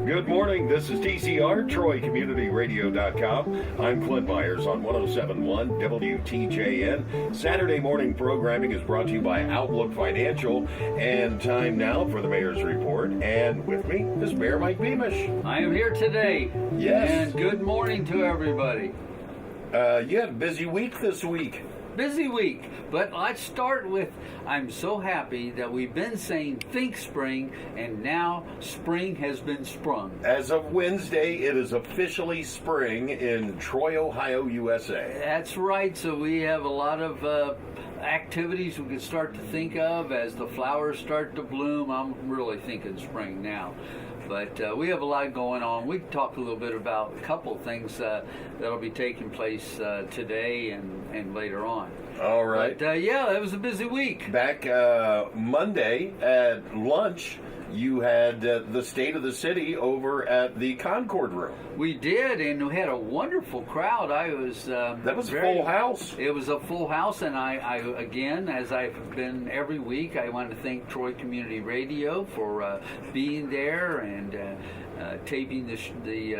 Good morning. This is TCR, TroyCommunityRadio.com. I'm Clint Myers on 107.1 WTJN. Saturday morning programming is brought to you by Outlook Financial. And time now for the Mayor's Report. And with me is Mayor Mike Beamish. I am here today. Yes. And good morning to everybody. You had a busy week this week. Busy week, but let's start with, I'm so happy that we've been saying think spring, and now spring has been sprung. As of Wednesday, it is officially spring in Troy, Ohio, USA. That's right, so we have a lot of activities we can start to think of as the flowers start to bloom. I'm really thinking spring now. But we have a lot going on. We can talk a little bit about a couple of things that'll be taking place today and later on. All right. But yeah, it was a busy week. Back Monday at lunch, you had the State of the City over at the Concord Room. We did, and we had a wonderful crowd. That was a full house. It was a full house, and I again, as I've been every week, I want to thank Troy Community Radio for being there and taping the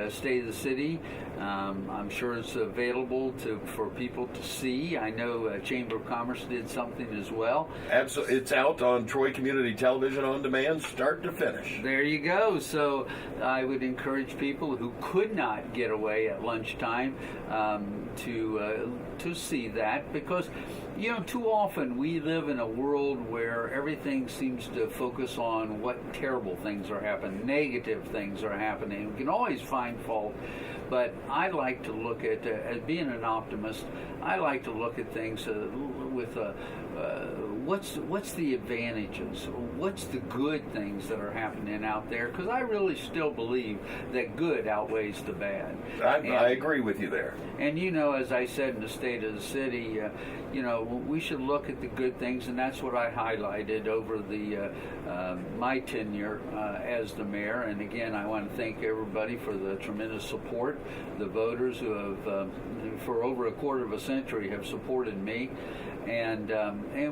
State of the City. I'm sure it's available for people to see. I know Chamber of Commerce did something as well. Absolutely. It's out on Troy Community Television on demand, start to finish. There you go. So I would encourage people who could not get away at lunchtime to see that, because you know, too often we live in a world where everything seems to focus on what terrible things are happening, negative things are happening. We can always find fault, but I like to look at, as being an optimist, I like to look at things with what's the advantages, what's the good things that are happening out there, because I really still believe that good outweighs the bad. I agree with you there. And you know, as I said in the State of the City, you know, we should look at the good things, and that's what I highlighted over the my tenure as the mayor. And again, I want to thank everybody for the tremendous support, the voters who have, for over a quarter of a century, have supported me. And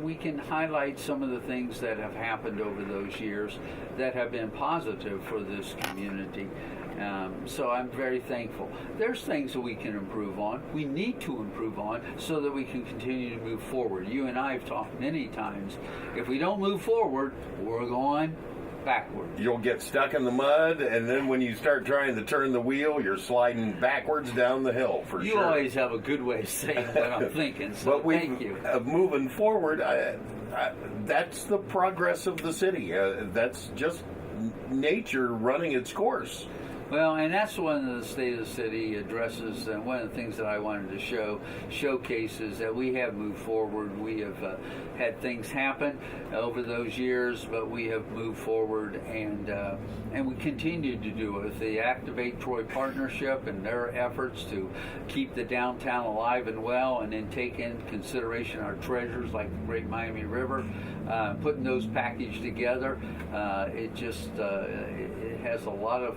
we can highlight some of the things that have happened over those years that have been positive for this community. So I'm very thankful. There's things that we can improve on. We need to improve on so that we can continue to move forward. You and I have talked many times. If we don't move forward, we're going backward. You'll get stuck in the mud, and then when you start trying to turn the wheel, you're sliding backwards down the hill, for sure. You always have a good way of saying what I'm thinking, so thank you. Moving forward, that's the progress of the city. That's just nature running its course. Well, and that's one of the State of the City addresses, and one of the things that I wanted to showcase is that we have moved forward. We have had things happen over those years, but we have moved forward, and we continue to do it with the Activate Troy Partnership and their efforts to keep the downtown alive and well, and then take into consideration our treasures like the Great Miami River. Putting those packaged together, it has a lot of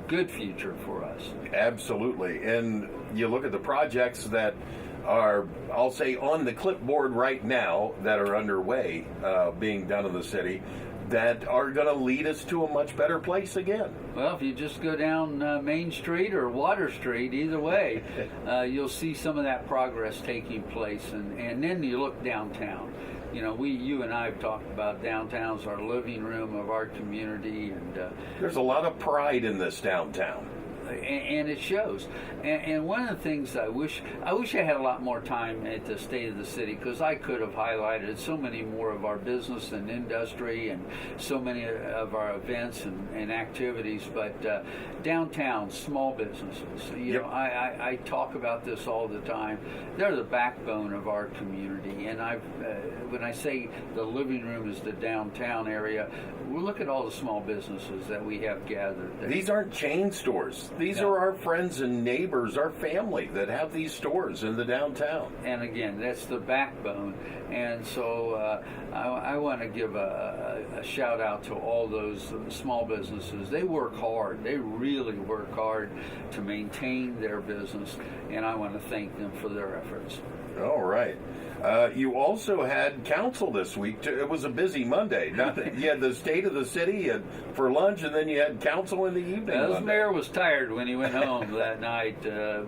good future for us. Absolutely. And you look at the projects that are, I'll say, on the clipboard right now that are underway, being done in the city, that are going to lead us to a much better place again. Well, if you just go down Main Street or Water Street, either way, you'll see some of that progress taking place. And then you look downtown. You know, you and I have talked about downtown's our living room of our community, and there's a lot of pride in this downtown. And it shows. And one of the things I wish I had a lot more time at the State of the City, because I could have highlighted so many more of our business and industry and so many of our events and activities. But downtown, small businesses, you know, I talk about this all the time. They're the backbone of our community. And when I say the living room is the downtown area, we look at all the small businesses that we have gathered there. These aren't chain stores. These are our friends and neighbors, our family that have these stores in the downtown. And again, that's the backbone. And so I want to give a shout out to all those small businesses. They work hard. They really work hard to maintain their business. And I want to thank them for their efforts. All right. You also had council this week. It was a busy Monday. You had the state of the city for lunch, and then you had council in the evening. The mayor was tired when he went home that night.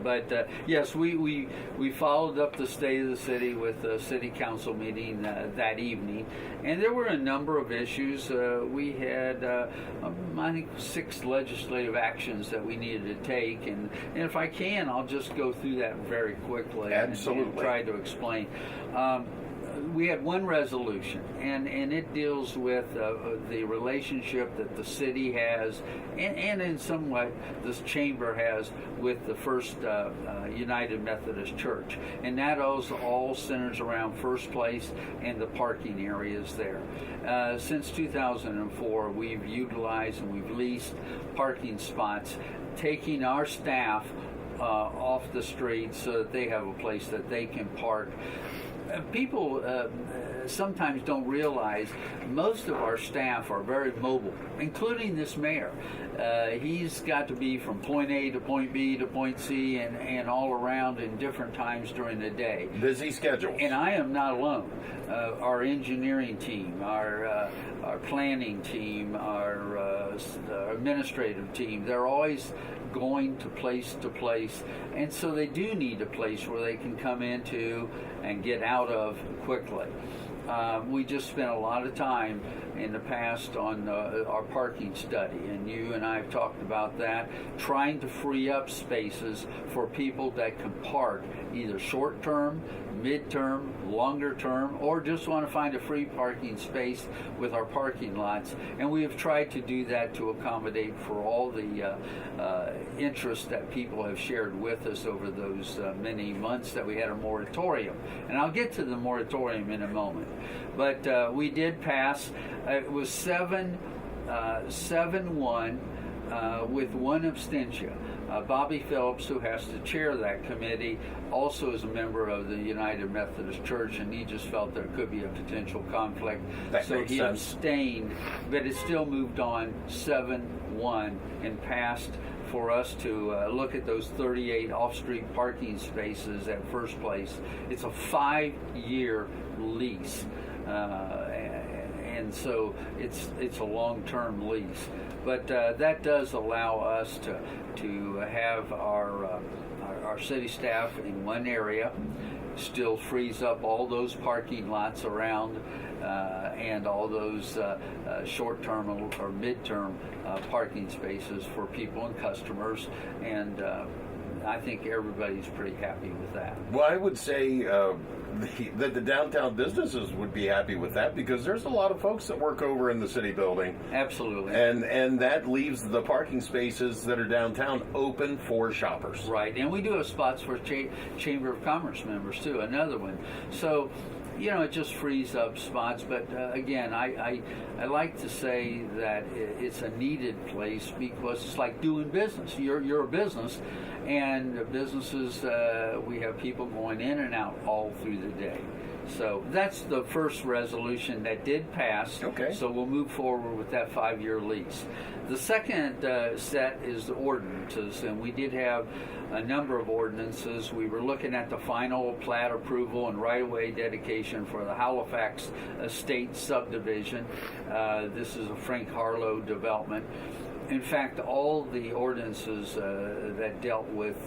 But yes, we followed up the state of the city with a city council meeting that evening. And there were a number of issues. We had, I think, 6 legislative actions that we needed to take. And if I can, I'll just go through that very quickly. Absolutely. And try to explain. We had one resolution, and it deals with the relationship that the city has, and in some way this chamber has with the First United Methodist Church, and that all centers around First Place and the parking areas there. Since 2004, we've utilized and we've leased parking spots, taking our staff off the street so that they have a place that they can park. People sometimes don't realize most of our staff are very mobile, including this mayor. He's got to be from point A to point B to point C and all around in different times during the day. Busy schedule. And I am not alone. Our engineering team, our planning team, our administrative team, they're always going to place, and so they do need a place where they can come into and get out of quickly. We just spent a lot of time in the past on our parking study, and you and I have talked about that, trying to free up spaces for people that can park either short-term, mid-term, longer term, or just want to find a free parking space with our parking lots. And we have tried to do that to accommodate for all the interest that people have shared with us over those many months that we had a moratorium. And I'll get to the moratorium in a moment. But we did pass. It was 7-1 with one abstention. Bobby Phillips, who has to chair that committee, also is a member of the United Methodist Church, and he just felt there could be a potential conflict. So he abstained, but it still moved on 7-1 and passed for us to look at those 38 off-street parking spaces at First Place. It's a 5-year lease. And so it's a long-term lease, but that does allow us to have our city staff in one area. Still frees up all those parking lots around and all those short-term or mid-term parking spaces for people and customers, and I think everybody's pretty happy with that. Well, I would say that the downtown businesses would be happy with that, because there's a lot of folks that work over in the city building. Absolutely. And that leaves the parking spaces that are downtown open for shoppers. Right, and we do have spots for Chamber of Commerce members too, another one. So, you know, it just frees up spots, but again, I like to say that it's a needed place because it's like doing business. You're a business, and businesses, we have people going in and out all through the day. So that's the first resolution that did pass. Okay. So we'll move forward with that 5-year lease. The second set is the ordinances, and we did have a number of ordinances. We were looking at the final plat approval and right-of-way dedication for the Halifax Estate subdivision. This is a Frank Harlow development. In fact, all the ordinances that dealt with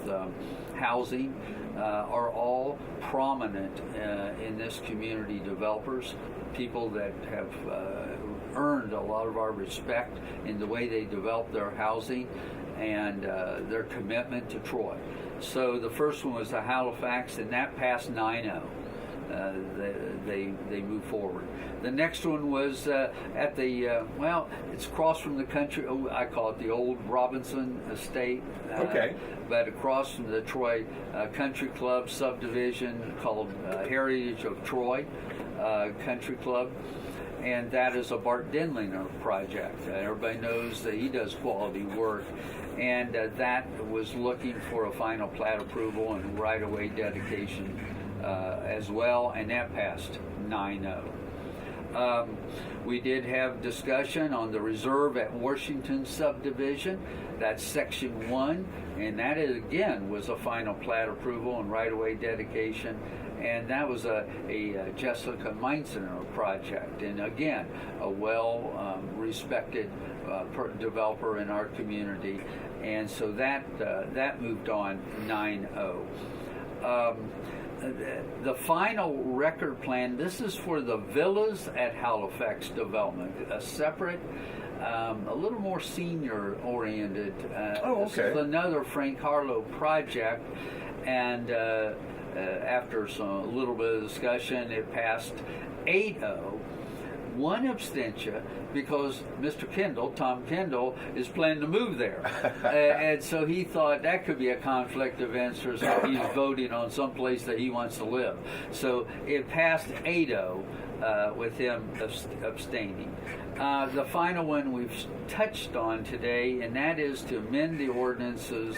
housing are all prominent in this community. Developers, people that have earned a lot of our respect in the way they develop their housing and their commitment to Troy. So the first one was the Halifax, and that passed 9-0. They move forward. The next one was at the it's across from the country. I call it the old Robinson Estate. Okay. But across from the Troy Country Club subdivision called Heritage of Troy Country Club. And that is a Bart Denlinger project. Everybody knows that he does quality work. And that was looking for a final plat approval and right-of-way dedication as well, and that passed 9-0. We did have discussion on the Reserve at Washington subdivision. That's Section 1, and that is, again, was a final plat approval and right-of-way dedication, and that was a Jessica Meinzner project, and again, a well respected developer in our community, and so that moved on 9-0. The final record plan, this is for the Villas at Halifax development, a separate, a little more senior oriented. This is another Frank Harlow project, and after a little bit of discussion, it passed 8-0. One abstention because Mr. Kendall, Tom Kendall, is planning to move there. And so he thought that could be a conflict of interest if he's voting on some place that he wants to live. So it passed 8-0 with him abstaining. The final one we've touched on today, and that is to amend the ordinances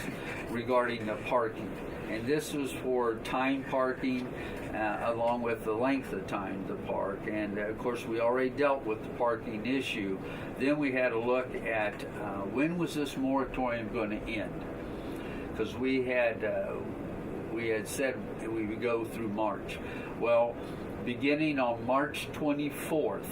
regarding the parking. And this was for time parking, along with the length of time to park. And of course, we already dealt with the parking issue. Then we had a look at when was this moratorium going to end? Because we had said we would go through March. Well, beginning on March 24th,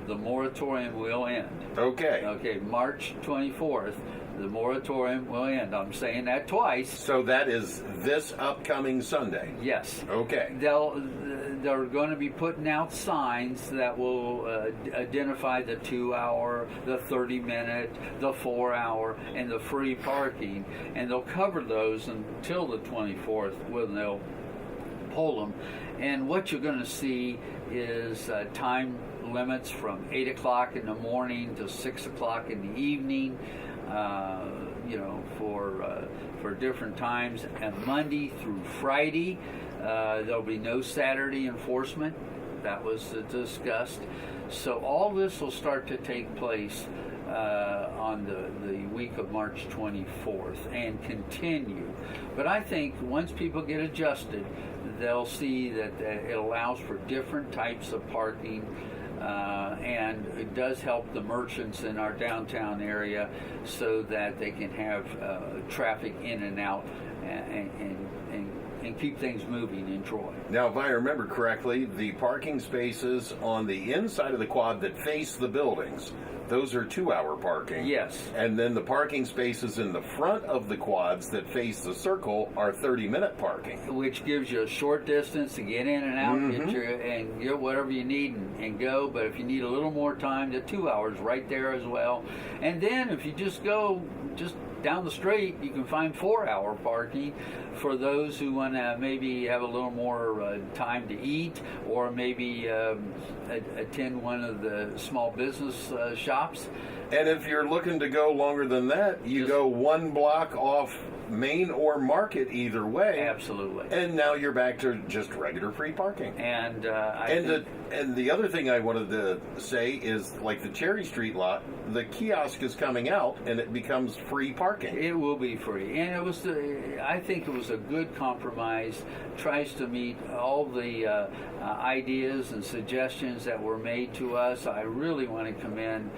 the moratorium will end. Okay, March 24th. The moratorium will end. I'm saying that twice. So that is this upcoming Sunday? Yes. Okay. They're going to be putting out signs that will identify the 2-hour, the 30-minute, the 4-hour, and the free parking. And they'll cover those until the 24th when they'll pull them. And what you're going to see is time limits from 8 o'clock in the morning to 6 o'clock in the evening. For different times, and Monday through Friday. There'll be no Saturday enforcement. That was discussed. So all this will start to take place on the week of March 24th and continue. But I think once people get adjusted, they'll see that it allows for different types of parking. And it does help the merchants in our downtown area so that they can have traffic in and out and keep things moving in Troy. Now, if I remember correctly, the parking spaces on the inside of the quad that face the buildings, those are 2-hour parking. Yes. And then the parking spaces in the front of the quads that face the circle are 30-minute parking. Which gives you a short distance to get in and out, get whatever you need and go. But if you need a little more time, the 2 hours right there as well. And then if you just go down the street, you can find 4-hour parking for those who want to maybe have a little more time to eat, or maybe attend one of the small business shops. And if you're looking to go longer than that, you go 1 block off Main or Market either way. Absolutely. And now you're back to just regular free parking. And and the other thing I wanted to say is, like the Cherry Street lot, the kiosk is coming out and it becomes free parking. It will be free, and I think it was a good compromise. Tries to meet all the ideas and suggestions that were made to us. I really want to commend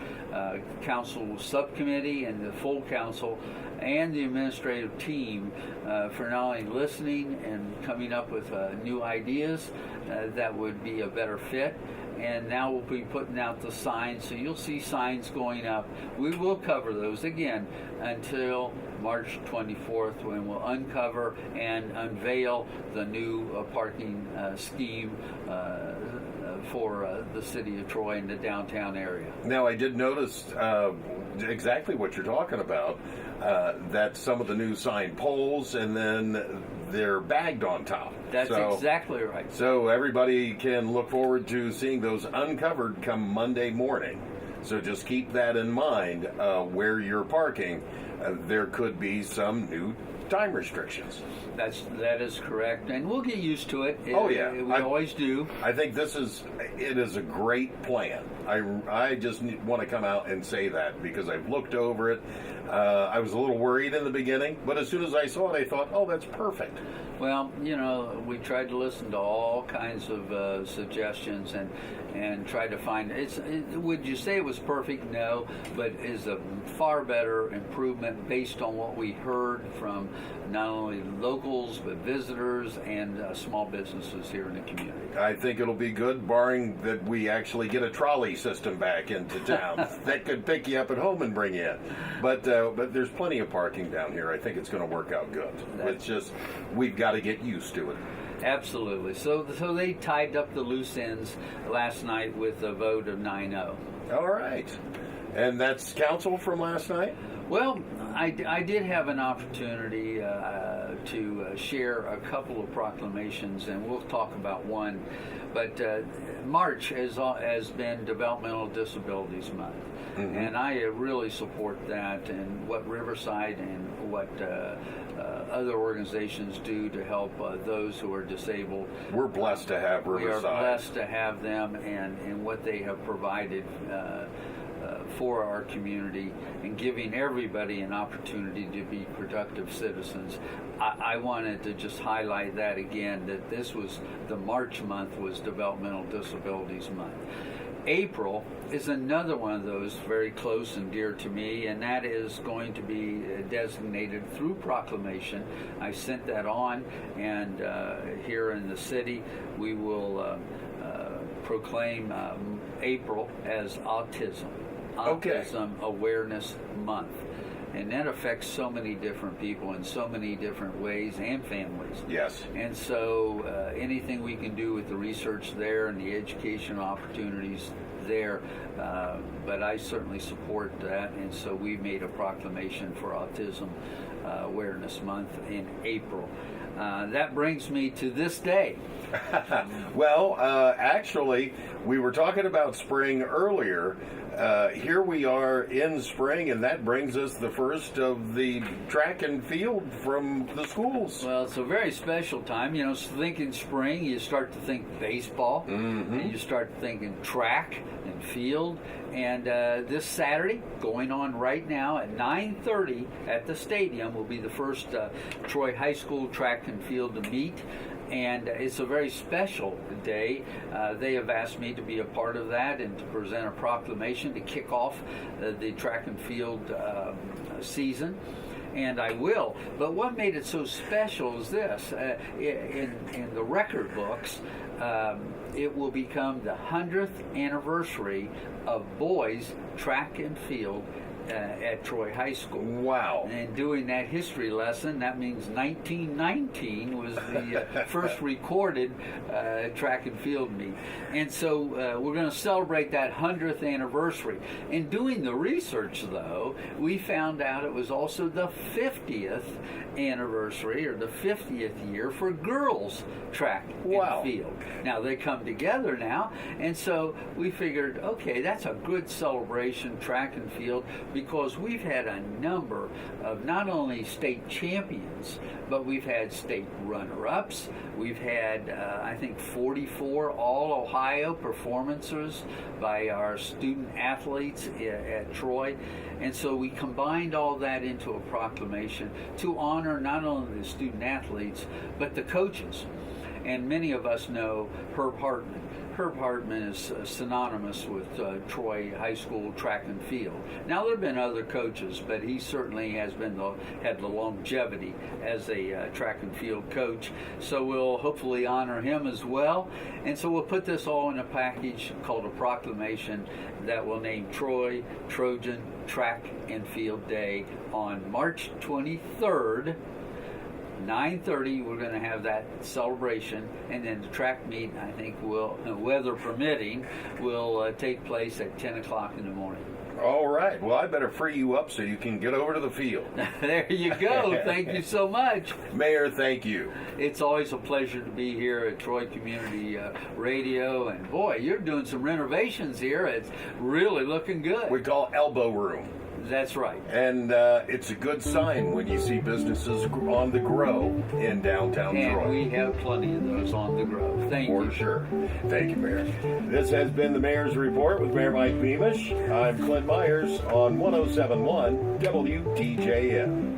council subcommittee and the full council and the administrative team for not only listening and coming up with new ideas that would be a better fit. And now we'll be putting out the signs, so you'll see signs going up. We will cover those again until March 24th, when we'll uncover and unveil the new parking scheme for the city of Troy and the downtown area. Now, I did notice exactly what you're talking about, that some of the new sign poles, and then they're bagged on top. That's exactly right. So everybody can look forward to seeing those uncovered come Monday morning. So just keep that in mind where you're parking. There could be some new time restrictions. That is correct, and we'll get used to it. Oh yeah, we always do. I think it is a great plan. I just want to come out and say that because I've looked over it. I was a little worried in the beginning, but as soon as I saw it, I thought, oh, that's perfect. Well, we tried to listen to all kinds of suggestions and tried to find would you say it was perfect? No, but is a far better improvement based on what we heard from not only locals but visitors and small businesses here in the community. I think it'll be good, barring that we actually get a trolley system back into town that could pick you up at home and bring you in. But there's plenty of parking down here. I think it's going to work out good. It's just we've got to get used to it. Absolutely. So they tied up the loose ends last night with a vote of 9-0. All right. And that's council from last night? Well, I did have an opportunity to share a couple of proclamations, and we'll talk about one. But March has been Developmental Disabilities Month, and I really support that and what Riverside and what other organizations do to help those who are disabled. We're blessed to have Riverside. We are blessed to have them and what they have provided for our community and giving everybody an opportunity to be productive citizens. I wanted to just highlight that again, that this was the March month was Developmental Disabilities Month. April is another one of those very close and dear to me, and that is going to be designated through proclamation. I sent that on, and here in the city we will proclaim April as Autism Awareness Month. And that affects so many different people in so many different ways and families. Yes. And so anything we can do with the research there and the educational opportunities there, but I certainly support that. And so we made a proclamation for Autism Awareness Month in April. That brings me to this day. Well, actually, we were talking about spring earlier. Here we are in spring, and that brings us the first of the track and field from the schools. Well, it's a very special time. Thinking spring, you start to think baseball, and you start thinking track and field. And this Saturday, going on right now at 9:30 at the stadium, will be the first Troy High School track and field to meet. And it's a very special day. They have asked me to be a part of that and to present a proclamation to kick off the track and field season. And I will. But what made it so special is this. In the record books, it will become the 100th anniversary of boys track and field at Troy High School. Wow. And doing that history lesson, that means 1919 was the first recorded track and field meet. And so we're going to celebrate that 100th anniversary. In doing the research, though, we found out it was also the 50th anniversary or the 50th year for girls track and field. Now they come together now, and so we figured, okay, that's a good celebration, track and field, because we've had a number of not only state champions, but we've had state runner-ups. We've had, I think, 44 all-Ohio performances by our student athletes at Troy. And so we combined all that into a proclamation to honor not only the student athletes, but the coaches. And many of us know Herb Hartman. Herb Hartman is synonymous with Troy High School track and field. Now, there have been other coaches, but he certainly has had the longevity as a track and field coach. So we'll hopefully honor him as well. And so we'll put this all in a package called a proclamation that will name Troy Trojan Track and Field Day on March 23rd. 9:30, we're going to have that celebration, and then the track meet, I think, will, weather permitting, will take place at 10 o'clock in the morning. All right. Well, I better free you up so you can get over to the field. There you go. Thank you so much. Mayor, thank you. It's always a pleasure to be here at Troy Community Radio, and boy, you're doing some renovations here. It's really looking good. We call elbow room. That's right. And it's a good sign when you see businesses on the grow in downtown And Troy. we have plenty of those on the grow. Thank you. For sure. Thank you, Mayor. This has been the Mayor's Report with Mayor Mike Beamish. I'm Clint Myers on 107.1 WTJN.